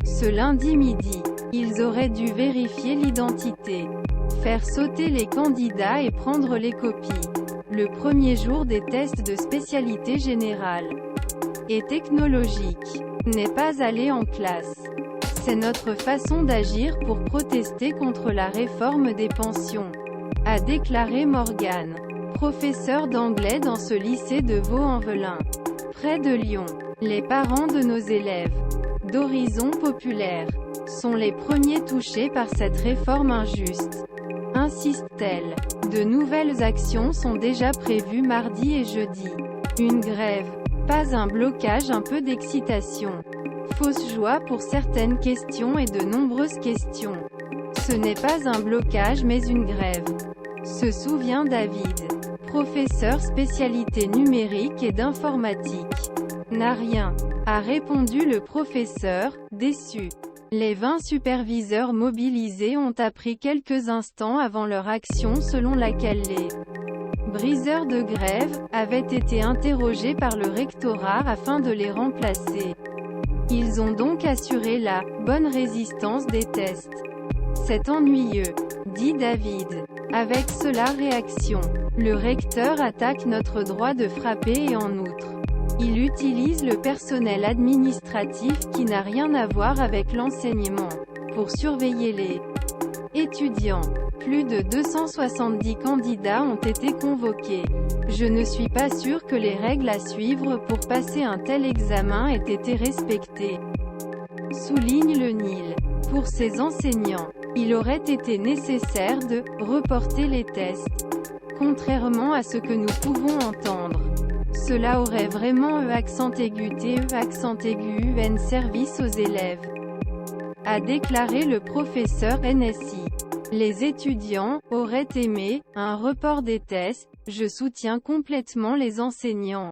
Ce lundi midi, ils auraient dû vérifier l'identité, faire sauter les candidats et prendre les copies. Le premier jour des tests de spécialité générale et technologique n'est pas aller en classe. C'est notre façon d'agir pour protester contre la réforme des pensions, a déclaré Morgane, professeur d'anglais dans ce lycée de Vaux-en-Velin, près de Lyon. Les parents de nos élèves d'horizon populaire sont les premiers touchés par cette réforme injuste, insiste-t-elle. De nouvelles actions sont déjà prévues mardi et jeudi. Une grève, pas un blocage, un peu d'excitation. Fausse joie pour certaines questions et de nombreuses questions. Ce n'est pas un blocage mais une grève, se souvient David, professeur spécialité numérique et d'informatique. N'a rien, a répondu le professeur, déçu. Les 20 superviseurs mobilisés ont appris quelques instants avant leur action selon laquelle les briseurs de grève avaient été interrogés par le rectorat afin de les remplacer. Ils ont donc assuré la bonne résistance des tests. C'est ennuyeux, dit David. Avec cela réaction. Le recteur attaque notre droit de frapper et en outre, il utilise le personnel administratif qui n'a rien à voir avec l'enseignement pour surveiller les étudiants. Plus de 270 candidats ont été convoqués. Je ne suis pas sûr que les règles à suivre pour passer un tel examen aient été respectées, souligne le Nil. Pour ces enseignants, il aurait été nécessaire de reporter les tests. Contrairement à ce que nous pouvons entendre, cela aurait vraiment accent aigu service aux élèves, a déclaré le professeur NSI. Les étudiants auraient aimé un report des tests. Je soutiens complètement les enseignants,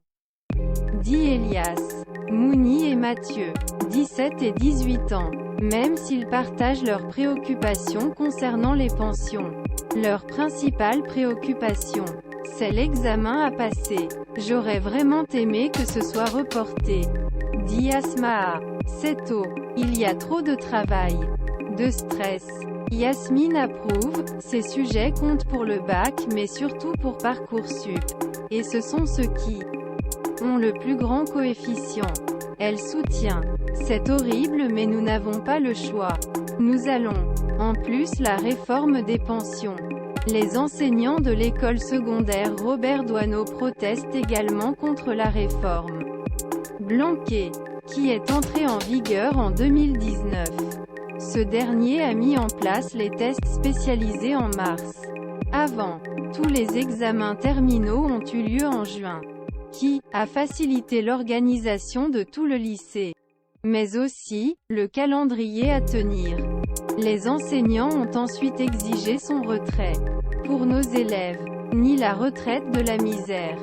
dit Elias Mouni et Mathieu, 17 et 18 ans, même s'ils partagent leurs préoccupations concernant les pensions. Leur principale préoccupation, c'est l'examen à passer. J'aurais vraiment aimé que ce soit reporté, dit Asmaa. C'est tôt, il y a trop de travail, de stress. Yasmine approuve, ces sujets comptent pour le bac mais surtout pour Parcoursup. Et ce sont ceux qui ont le plus grand coefficient. Elle soutient. C'est horrible mais nous n'avons pas le choix. Nous allons. En plus la réforme des pensions. Les enseignants de l'école secondaire Robert Doisneau protestent également contre la réforme Blanquer, qui est entrée en vigueur en 2019. Ce dernier a mis en place les tests spécialisés en mars. Avant, tous les examens terminaux ont eu lieu en juin, qui a facilité l'organisation de tout le lycée, mais aussi le calendrier à tenir. Les enseignants ont ensuite exigé son retrait. Pour nos élèves, ni la retraite de la misère,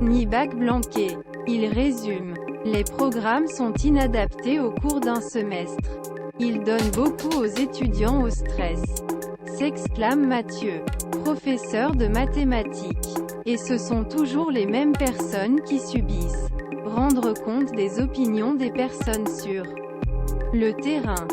ni bac Blanquer. Il résume. Les programmes sont inadaptés au cours d'un semestre. Ils donnent beaucoup aux étudiants au stress, s'exclame Mathieu, professeur de mathématiques. Et ce sont toujours les mêmes personnes qui subissent. Rendre compte des opinions des personnes sur le terrain.